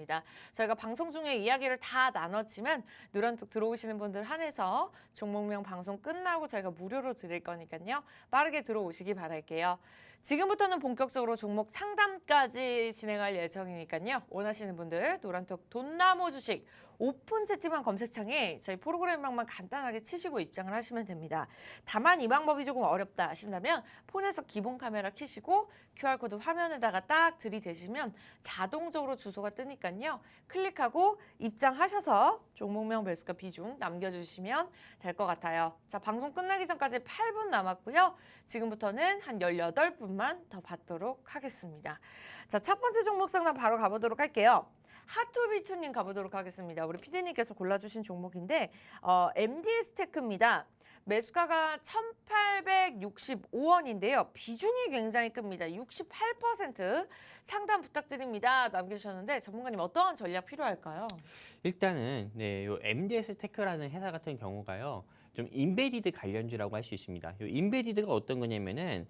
저희가 방송 중에 이야기를 다 나눴지만 누런톡 들어오시는 분들 한해서 종목명 방송 끝나고 저희가 무료로 드릴 거니까요. 빠르게 들어오시기 바랄게요. 지금부터는 본격적으로 종목 상담까지 진행할 예정이니까요. 원하시는 분들 노란톡 돈나무 주식 오픈 채팅방 검색창에 저희 프로그램명만 간단하게 치시고 입장을 하시면 됩니다. 다만 이 방법이 조금 어렵다 하신다면 폰에서 기본 카메라 켜시고 QR코드 화면에다가 딱 들이대시면 자동적으로 주소가 뜨니까요. 클릭하고 입장하셔서 종목명 매수가 비중 남겨주시면 될 것 같아요. 자, 방송 끝나기 전까지 8분 남았고요. 지금부터는 한 18분만 더 받도록 하겠습니다. 자, 첫 번째 종목 상담 바로 가보도록 할게요. 하투비투님 가보도록 하겠습니다. 우리 피디님께서 골라주신 종목인데 MDS 테크입니다. 매수가가 1,865원인데요. 비중이 굉장히 큽니다. 68% 상담 부탁드립니다. 남겨주셨는데 전문가님 어떠한 전략 필요할까요? 일단은 요 MDS 테크라는 회사 같은 경우가요. 좀 인베디드 관련주라고 할 수 있습니다. 요 인베디드가 어떤 거냐면은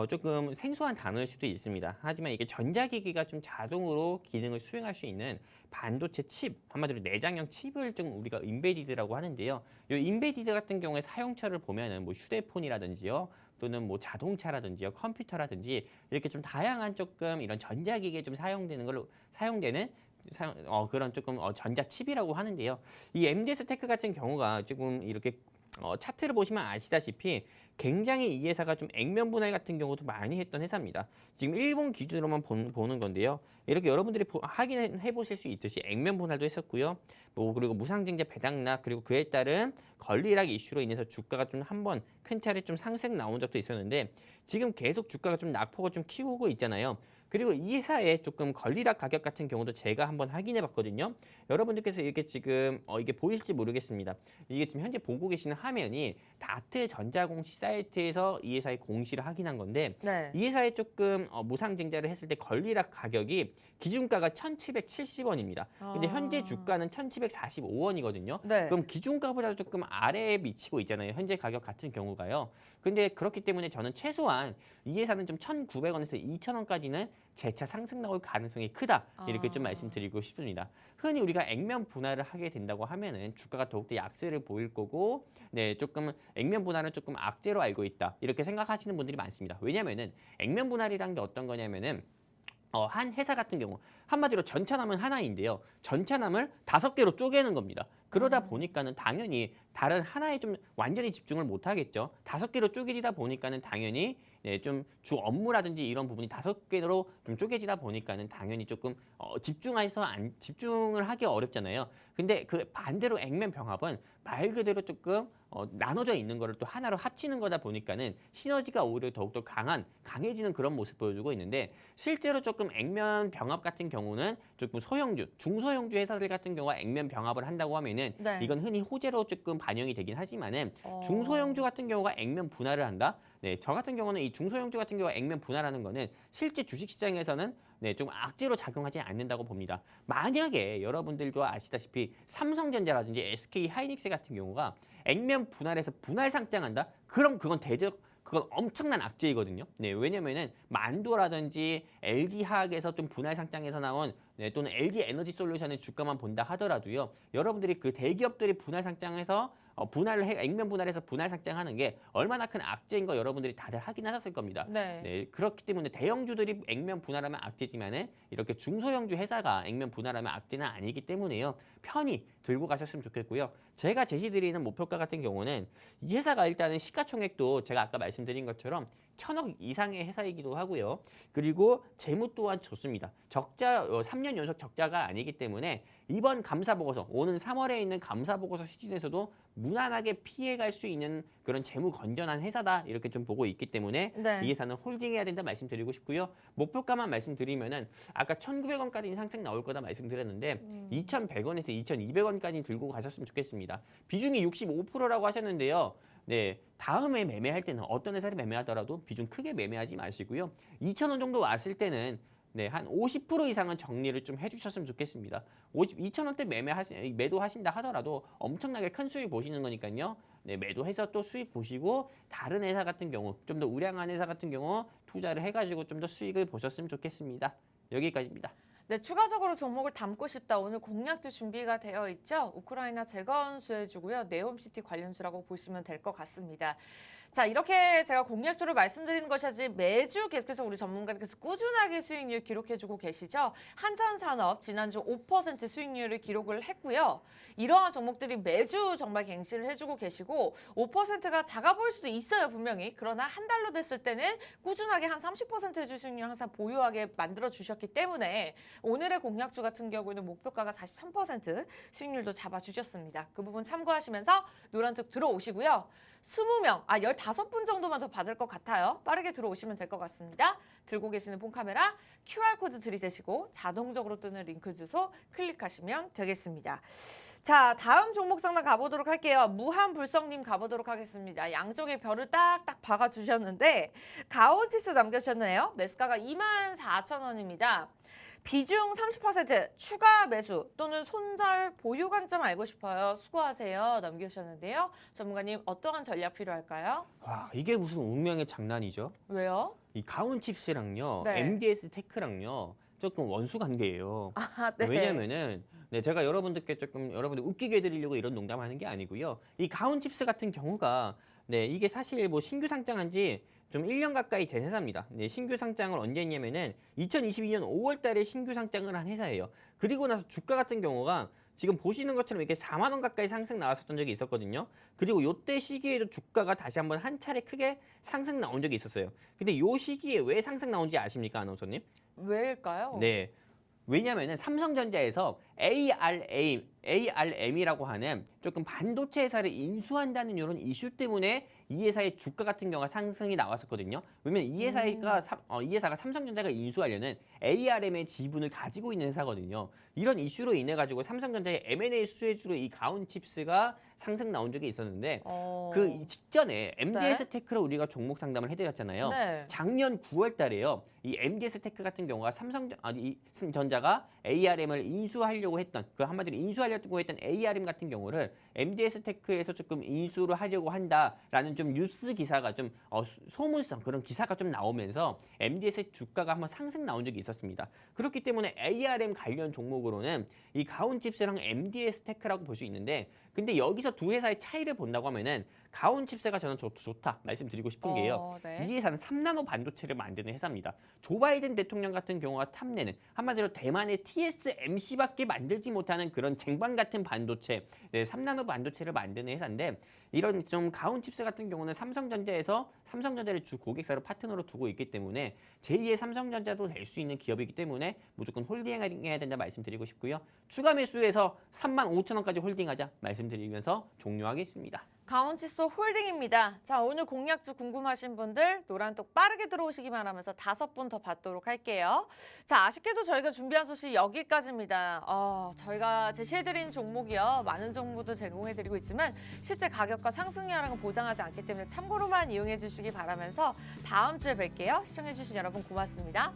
조금 생소한 단어일 수도 있습니다. 하지만 이게 전자기기가 좀 자동으로 기능을 수행할 수 있는 반도체 칩, 한마디로 내장형 칩을 좀 우리가 인베디드라고 하는데요. 이 인베디드 같은 경우에 사용처를 보면은 뭐 휴대폰이라든지요, 또는 뭐 자동차라든지요, 컴퓨터라든지 이렇게 좀 다양한 조금 이런 전자기기에 좀 사용되는 그런 조금 전자칩이라고 하는데요. 이 MDS 테크 같은 경우가 조금 이렇게 차트를 보시면 아시다시피 굉장히 이 회사가 좀 액면 분할 같은 경우도 많이 했던 회사입니다. 지금 일본 기준으로만 보는 건데요. 이렇게 여러분들이 확인해 보실 수 있듯이 액면 분할도 했었고요. 뭐 그리고 무상증자 배당락 그리고 그에 따른 권리락 이슈로 인해서 주가가 좀 한번 큰 차례 좀 상승 나온 적도 있었는데 지금 계속 주가가 좀 낙폭을 좀 키우고 있잖아요. 그리고 이 회사의 조금 권리락 가격 같은 경우도 제가 한번 확인해 봤거든요. 여러분들께서 이게 지금 이게 보이실지 모르겠습니다. 이게 지금 현재 보고 계시는 화면이 다트 전자공시 사이트에서 이 회사의 공시를 확인한 건데 네. 이 회사에 조금 무상증자를 했을 때 권리락 가격이 기준가가 1,770원입니다. 근데 현재 주가는 1,745원이거든요. 네. 그럼 기준가보다 조금 아래에 미치고 있잖아요. 현재 가격 같은 경우가요. 근데 그렇기 때문에 저는 최소한 이 회사는 좀 1,900원에서 2,000원까지는 재차 상승 나올 가능성이 크다. 이렇게 좀 말씀드리고 싶습니다. 흔히 우리가 액면 분할을 하게 된다고 하면은 주가가 더욱더 약세를 보일 거고, 조금 액면 분할은 조금 악재로 알고 있다. 이렇게 생각하시는 분들이 많습니다. 왜냐면은 액면 분할이란 게 어떤 거냐면은 한 회사 같은 경우 한마디로 전차남은 하나인데요. 전차남을 5개로 쪼개는 겁니다. 그러다 보니까는 당연히 다른 하나에 좀 완전히 집중을 못 하겠죠. 5개로 쪼개지다 보니까는 당연히 좀 주 업무라든지 이런 부분이 5개로 좀 쪼개지다 보니까는 당연히 조금 집중을 하기 어렵잖아요. 근데 그 반대로 액면 병합은 말 그대로 조금 나눠져 있는 거를 또 하나로 합치는 거다 보니까는 시너지가 오히려 더욱더 강해지는 그런 모습 보여주고 있는데 실제로 조금 액면 병합 같은 경우는 조금 소형주, 중소형주 회사들 같은 경우가 액면 병합을 한다고 하면은 네. 이건 흔히 호재로 조금 반영이 되긴 하지만은 중소형주 같은 경우가 액면 분할을 한다. 저 같은 경우는 이 중소형주 같은 경우가 액면 분할하는 거는 실제 주식시장에서는 좀 악재로 작용하지 않는다고 봅니다. 만약에 여러분들도 아시다시피 삼성전자라든지 SK 하이닉스 같은 경우가 액면 분할해서 분할 상장한다? 그럼 그건 엄청난 악재이거든요. 왜냐면은 만도라든지 LG화학에서 좀 분할 상장해서 나온 또는 LG 에너지 솔루션의 주가만 본다 하더라도요. 여러분들이 그 대기업들이 분할 상장해서 액면 분할해서 분할 상장하는 게 얼마나 큰 악재인 거 여러분들이 다들 확인하셨을 겁니다. 네. 그렇기 때문에 대형주들이 액면 분할하면 악재지만은 이렇게 중소형주 회사가 액면 분할하면 악재는 아니기 때문에요. 편히 들고 가셨으면 좋겠고요. 제가 제시드리는 목표가 같은 경우는 이 회사가 일단은 시가총액도 제가 아까 말씀드린 것처럼 천억 이상의 회사이기도 하고요. 그리고 재무 또한 좋습니다. 적자 3년 연속 적자가 아니기 때문에 이번 감사보고서 오는 3월에 있는 감사보고서 시즌에서도 무난하게 피해갈 수 있는 그런 재무 건전한 회사다 이렇게 좀 보고 있기 때문에 네. 이 회사는 홀딩해야 된다 말씀드리고 싶고요. 목표가만 말씀드리면은 아까 1,900원까지 상승 나올 거다 말씀드렸는데 2,100원에서 2,200원까지 들고 가셨으면 좋겠습니다. 비중이 65%라고 하셨는데요. 네, 다음에 매매할 때는 어떤 회사를 매매하더라도 비중 크게 매매하지 마시고요. 2,000원 정도 왔을 때는 네, 한 50% 이상은 정리를 좀 해주셨으면 좋겠습니다. 2,000원대 매도하신다 하더라도 엄청나게 큰 수익 보시는 거니까요. 네, 매도해서 또 수익 보시고 다른 회사 같은 경우 좀 더 우량한 회사 같은 경우 투자를 해가지고 좀 더 수익을 보셨으면 좋겠습니다. 여기까지입니다. 네, 추가적으로 종목을 담고 싶다. 오늘 공략도 준비가 되어 있죠. 우크라이나 재건 수혜주고요. 네옴시티 관련주라고 보시면 될 것 같습니다. 자, 이렇게 제가 공략주를 말씀드리는 것이 아니지 매주 계속해서 우리 전문가들께서 꾸준하게 수익률 기록해주고 계시죠. 한전산업 지난주 5% 수익률을 기록을 했고요. 이러한 종목들이 매주 정말 갱신을 해주고 계시고 5%가 작아 보일 수도 있어요, 분명히. 그러나 한 달로 됐을 때는 꾸준하게 한 30%의 수익률 항상 보유하게 만들어 주셨기 때문에 오늘의 공략주 같은 경우에는 목표가가 43% 수익률도 잡아주셨습니다. 그 부분 참고하시면서 노란톡 들어오시고요. 20명, 15분 정도만 더 받을 것 같아요. 빠르게 들어오시면 될 것 같습니다. 들고 계시는 폰카메라 QR코드 들이대시고 자동적으로 뜨는 링크 주소 클릭하시면 되겠습니다. 자, 다음 종목 상담 가보도록 할게요. 무한불성님 가보도록 하겠습니다. 양쪽에 별을 딱딱 박아주셨는데 가온지수 남겨주셨네요. 매수가가 24,000원입니다. 비중 30% 추가 매수 또는 손절 보유 관점 알고 싶어요. 수고하세요. 남겨주셨는데요. 전문가님 어떠한 전략 필요할까요? 와, 이게 무슨 운명의 장난이죠? 왜요? 이 가온칩스랑요, 네. MDS 테크랑요 조금 원수 관계예요. 네. 왜냐면은 네, 제가 여러분들께 조금 여러분들 웃기게 해드리려고 이런 농담하는 게 아니고요. 이 가온칩스 같은 경우가 네, 이게 사실 뭐 신규 상장한 지 좀 1년 가까이 된 회사입니다. 네, 신규 상장을 언제 했냐면은 2022년 5월 달에 신규 상장을 한 회사예요. 그리고 나서 주가 같은 경우가 지금 보시는 것처럼 이렇게 4만 원 가까이 상승 나왔었던 적이 있었거든요. 그리고 요때 시기에도 주가가 다시 한번 한 차례 크게 상승 나온 적이 있었어요. 근데 요 시기에 왜 상승 나온지 아십니까, 아나운서님? 왜일까요? 네. 왜냐면은 삼성전자에서 ARM이라고 하는 조금 반도체 회사를 인수한다는 이런 이슈 때문에 이 회사의 주가 같은 경우가 상승이 나왔었거든요. 왜냐면 이 회사가 삼성전자가 인수하려는 ARM의 지분을 가지고 있는 회사거든요. 이런 이슈로 인해 가지고 삼성전자의 M&A 수혜주로 이 가온칩스가 상승 나온 적이 있었는데 그 직전에 MDS 테크로 우리가 종목 상담을 해드렸잖아요. 네. 작년 9월 달에요. 이 MDS 테크 같은 경우가 삼성전자가 ARM을 인수하려고 했던 그 한마디로 인수하려고 했던 ARM 같은 경우를 MDS 테크에서 조금 인수를 하려고 한다라는 좀 뉴스 기사가 좀 소문성 그런 기사가 좀 나오면서 MDS 주가가 한번 상승 나온 적이 있었습니다. 그렇기 때문에 ARM 관련 종목으로는 이 가온칩스랑 MDS 테크라고 볼 수 있는데 근데 여기서 두 회사의 차이를 본다고 하면은 가온칩스가 저는 좋다 말씀드리고 싶은 게요. 네. 이 회사는 3나노 반도체를 만드는 회사입니다. 조 바이든 대통령 같은 경우가 탐내는 한마디로 대만의 TSMC밖에 만들지 못하는 그런 쟁반 같은 반도체, 네, 3나노 반도체를 만드는 회사인데 이런 좀 가온칩스 같은 경우는 삼성전자를 주 고객사로 파트너로 두고 있기 때문에 제2의 삼성전자도 될 수 있는 기업이기 때문에 무조건 홀딩해야 된다 말씀드리고 싶고요. 추가 매수해서 35,000원까지 홀딩하자 말씀드리면서 종료하겠습니다. 가온치스 홀딩입니다. 자, 오늘 공략주 궁금하신 분들 노란톡 빠르게 들어오시기만 하면서 5분 더 받도록 할게요. 자, 아쉽게도 저희가 준비한 소식 여기까지입니다. 저희가 제시해드린 종목이요. 많은 정보도 제공해드리고 있지만 실제 가격과 상승 여랑은 보장하지 않기 때문에 참고로만 이용해 주시기 바라면서 다음 주에 뵐게요. 시청해주신 여러분 고맙습니다.